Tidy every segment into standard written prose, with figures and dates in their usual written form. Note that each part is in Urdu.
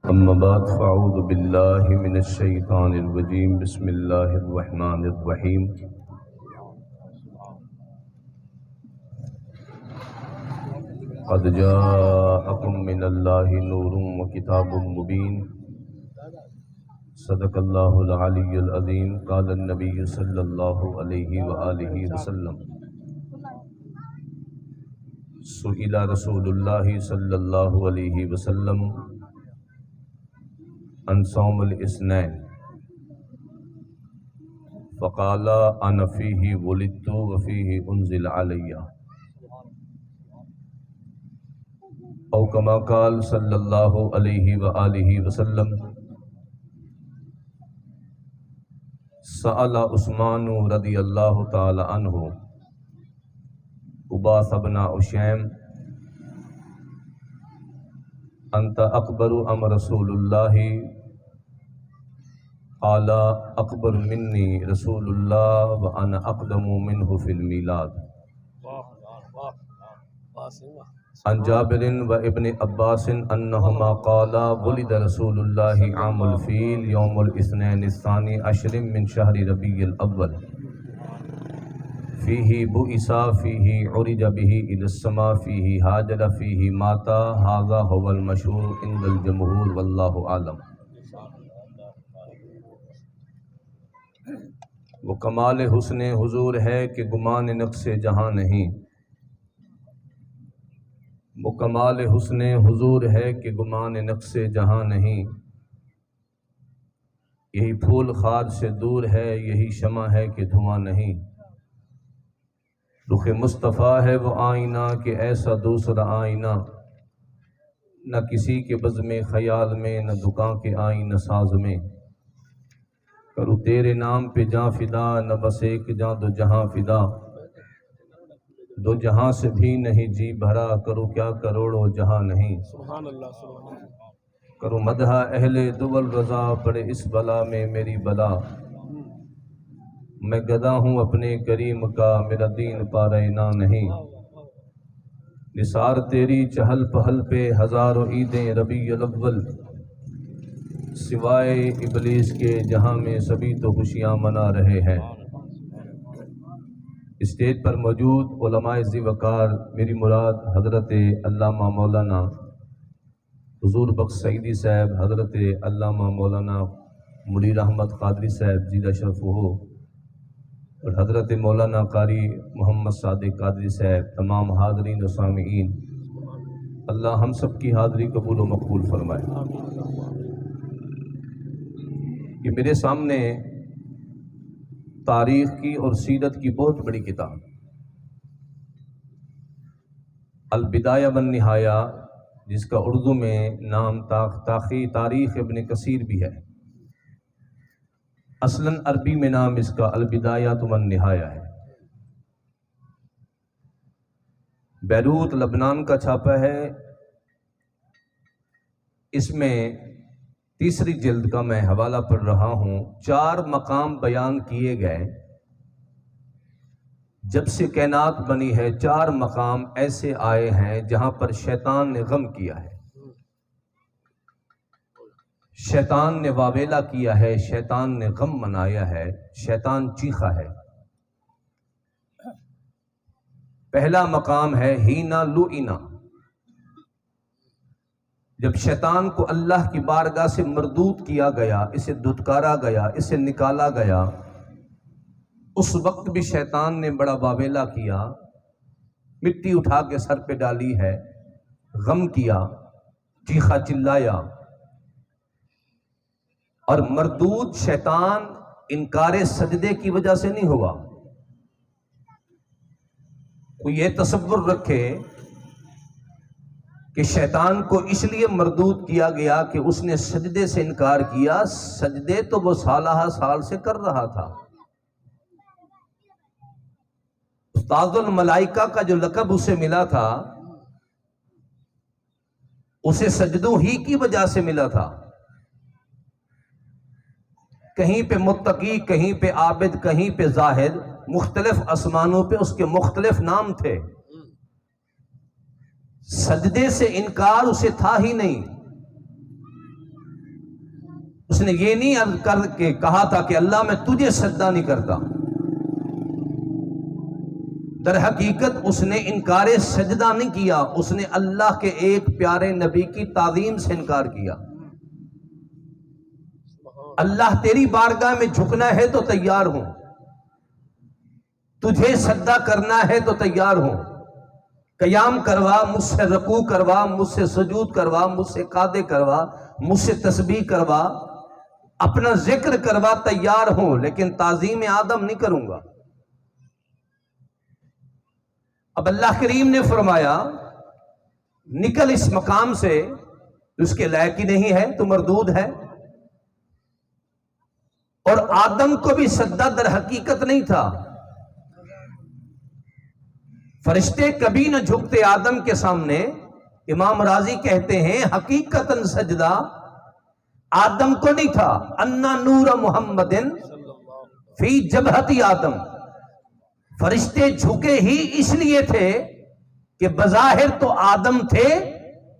اما بعد فاعوذ باللہ من الشیطان الرجیم بسم اللہ الرحمن الرحیم قد جاءکم من اللہ نور وکتاب مبین صدق اللہ العلی العظیم قال النبی صلی اللہ علیہ وآلہ وسلم سئل رسول اللہ صلی اللہ علیہ وسلم عن صوم الاثنین فقال انا فیہ ولدت وفیہ انزل علی او کما قال صلی اللہ علیہ وآلہ وسلم سأل عثمان رضی اللہ تعالی عنہ عباس بن اشیم انت اکبر ام رسول اللہ قال اکبر منی رسول اللہ وانا اقدم منہ فی المیلاد عن جابر و ابن عباس انہما قالا ولد رسول اللہ عام الفیل یوم الاثنین الثانی عشر من شہر ربیع الاول فیہ بؤسا فیہ عرج بہ الی السماء فیہ ہاجر فیہ ماتا ھذا هو المشہور عند الجمہور واللہ عالم۔ وہ کمال حسن حضور ہے کہ گمان نقص جہاں نہیں، وہ کمال حسن حضور ہے کہ گمان نقص جہاں نہیں، یہی پھول خار سے دور ہے، یہی شمع ہے کہ دھواں نہیں، رخ مصطفیٰ ہے وہ آئینہ کہ ایسا دوسرا آئینہ نہ کسی کے بزم خیال میں نہ دکان کے آئینہ ساز میں، کرو تیرے نام پہ جاں فدا نہ بس ایک جاں دو جہاں فدا، دو جہاں سے بھی نہیں جی بھرا کرو کیا کروڑوں جہاں نہیں، سبحان اللہ سبحان اللہ۔ کرو مدح اہل دول رضا پڑے اس بلا میں میری بلا، میں گدا ہوں اپنے کریم کا میرا دین پارینہ نہیں، نثار تیری چہل پہل پہ ہزاروں عیدیں ربیع الاول، سوائے ابلیس کے جہاں میں سبھی تو خوشیاں منا رہے ہیں۔ اسٹیج پر موجود علماء ذی وقار میری مراد حضرت علامہ مولانا حضور بخش سعیدی صاحب، حضرت علامہ مولانا منیر احمد قادری صاحب زیدہ شرف ہو، اور حضرت مولانا قاری محمد صادق قادری صاحب، تمام حاضرین و سامعین، اللہ ہم سب کی حاضری قبول و مقبول فرمائے۔ یہ میرے سامنے تاریخ کی اور سیرت کی بہت بڑی کتاب البدایہ والنہایہ، جس کا اردو میں نام تاریخ ابن کثیر بھی ہے، اصلاً عربی میں نام اس کا البدایہ والنہایہ ہے، بیروت لبنان کا چھاپا ہے۔ اس میں تیسری جلد کا میں حوالہ پڑھ رہا ہوں، 4 مقام بیان کیے گئے۔ جب سے کائنات بنی ہے 4 مقام ایسے آئے ہیں جہاں پر شیطان نے غم کیا ہے، شیطان نے واویلا کیا ہے، شیطان نے غم منایا ہے، شیطان چیخا ہے۔ پہلا مقام ہے ہینا لوئینا، جب شیطان کو اللہ کی بارگاہ سے مردود کیا گیا، اسے دھتکارا گیا، اسے نکالا گیا، اس وقت بھی شیطان نے بڑا واویلا کیا، مٹی اٹھا کے سر پہ ڈالی ہے، غم کیا، چیخا چلایا، اور مردود شیطان انکار سجدے کی وجہ سے نہیں ہوا۔ کوئی یہ تصور رکھے کہ شیطان کو اس لیے مردود کیا گیا کہ اس نے سجدے سے انکار کیا، سجدے تو وہ سالہ سال سے کر رہا تھا۔ استاذ الملائکہ کا جو لقب اسے ملا تھا، اسے سجدوں ہی کی وجہ سے ملا تھا۔ کہیں پہ متقی، کہیں پہ عابد، کہیں پہ زاہد، مختلف آسمانوں پہ اس کے مختلف نام تھے۔ سجدے سے انکار اسے تھا ہی نہیں۔ اس نے یہ نہیں عرض کر کے کہا تھا کہ اللہ میں تجھے سجدہ نہیں کرتا، در حقیقت اس نے انکار سجدہ نہیں کیا، اس نے اللہ کے ایک پیارے نبی کی تعظیم سے انکار کیا۔ اللہ تیری بارگاہ میں جھکنا ہے تو تیار ہوں، تجھے سجدہ کرنا ہے تو تیار ہوں، قیام کروا، مجھ سے رکوع کروا، مجھ سے سجود کروا، مجھ سے قعدے کروا، مجھ سے تسبیح کروا، اپنا ذکر کروا، تیار ہوں، لیکن تعظیم آدم نہیں کروں گا۔ اب اللہ کریم نے فرمایا نکل اس مقام سے، اس کے لائق ہی نہیں ہے، تو مردود ہے۔ اور آدم کو بھی سجدہ در حقیقت نہیں تھا، فرشتے کبھی نہ جھکتے آدم کے سامنے۔ امام راضی کہتے ہیں حقیقتاً سجدہ آدم کو نہیں تھا، انا نور محمد فی جبہت آدم، فرشتے جھکے ہی اس لیے تھے کہ بظاہر تو آدم تھے،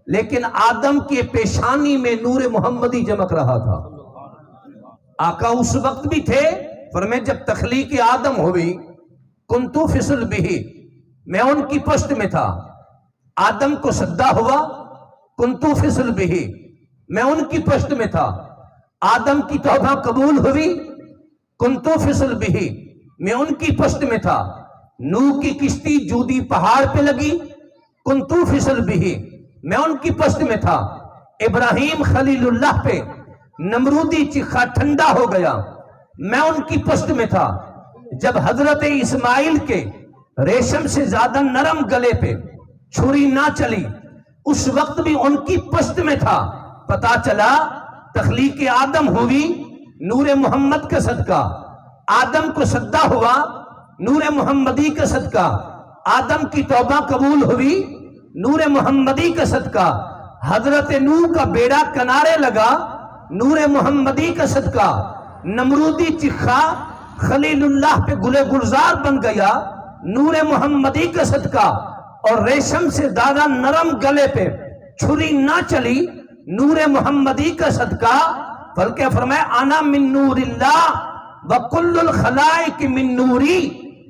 لیکن آدم کی پیشانی میں نور محمدی چمک رہا تھا۔ آقا اس وقت بھی تھے، فرمائے جب تخلیق آدم ہوئی کنتو فی صلبہ، میں ان کی پشت میں تھا، آدم کو سجدہ ہوا کنتو فی صلبہ، میں ان کی پشت میں تھا، آدم کی توبہ قبول ہوئی کنتو فی صلبہ، میں ان کی پشت میں تھا، نوح کی کشتی جودی پہاڑ پہ لگی کنتو فی صلبہ، میں ان کی پشت میں تھا، ابراہیم خلیل اللہ پہ نمرودی چیخا ٹھنڈا ہو گیا، میں ان کی پشت میں تھا، جب حضرت اسماعیل کے ریشم سے زیادہ نرم گلے پہ چھری نہ چلی اس وقت بھی ان کی پشت میں تھا۔ پتا چلا تخلیق آدم ہوئی نور محمد کا صدقہ، آدم کو سجدہ ہوا نور محمدی کا صدقہ، آدم کی توبہ قبول ہوئی نور محمدی کا صدقہ، حضرت نوح کا بیڑا کنارے لگا نور محمدی کا صدقہ، نمرودی چخا خلیل اللہ پہ گلے گلزار بن گیا نور محمدی کا صدقہ، اور ریشم سے زیادہ نرم گلے پہ چھری نہ چلی نور محمدی کا صدقہ۔ بلکہ فرمایا انا من نور اللہ وکل الخلائق من نوری،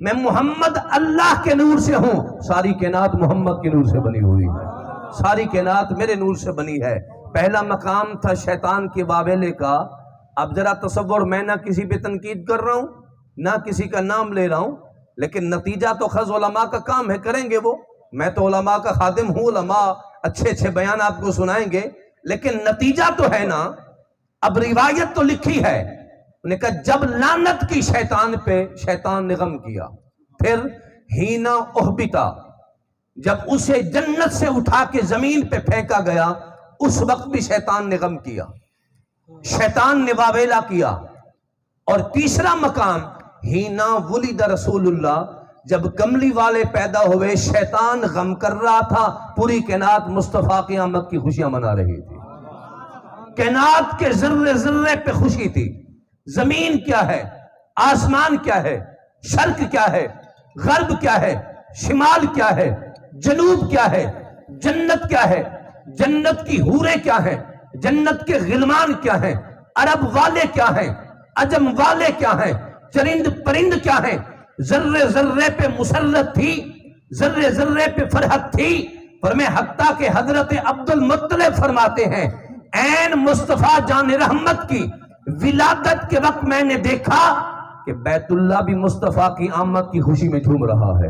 میں محمد اللہ کے نور سے ہوں، ساری کائنات محمد کے نور سے بنی ہوئی ہے، ساری کائنات میرے نور سے بنی ہے۔ پہلا مقام تھا شیطان کے واویلے کا۔ اب ذرا تصور، میں نہ کسی پہ تنقید کر رہا ہوں نہ کسی کا نام لے رہا ہوں، لیکن نتیجہ تو خز علماء کا کام ہے، کریں گے وہ، میں تو علماء کا خادم ہوں، علماء اچھے اچھے بیان آپ کو سنائیں گے، لیکن نتیجہ تو ہے نا۔ اب روایت تو لکھی ہے، انہوں نے کہا جب لعنت کی شیطان پہ، شیطان نے غم کیا، پھر ہینا احبتا، جب اسے جنت سے اٹھا کے زمین پہ پھینکا گیا اس وقت بھی شیطان نے غم کیا، شیطان نے واویلا کیا۔ اور تیسرا مقام ہینا ولد رسول اللہ، جب کملی والے پیدا ہوئے شیطان غم کر رہا تھا، پوری کائنات مصطفیٰ کی آمد کی خوشیاں منا رہی تھی، کائنات کے ذرے ذرے پہ خوشی تھی۔ زمین کیا ہے، آسمان کیا ہے، شرق کیا ہے، غرب کیا ہے، شمال کیا ہے، جنوب کیا ہے، جنت کیا ہے، جنت کی حوریں کیا ہیں، جنت کے غلمان کیا ہیں، عرب والے کیا ہیں، عجم والے کیا ہیں، چرند پرند کیا ہیں، ذرے ذرے پہ مسرت تھی، ذرے ذرے پہ فرحت تھی۔ فرمائے حتیٰ کہ حضرت عبد المطلب فرماتے ہیں عین مصطفیٰ جان رحمت کی ولادت کے وقت میں نے دیکھا کہ بیت اللہ بھی مصطفیٰ کی آمد کی خوشی میں جھوم رہا ہے۔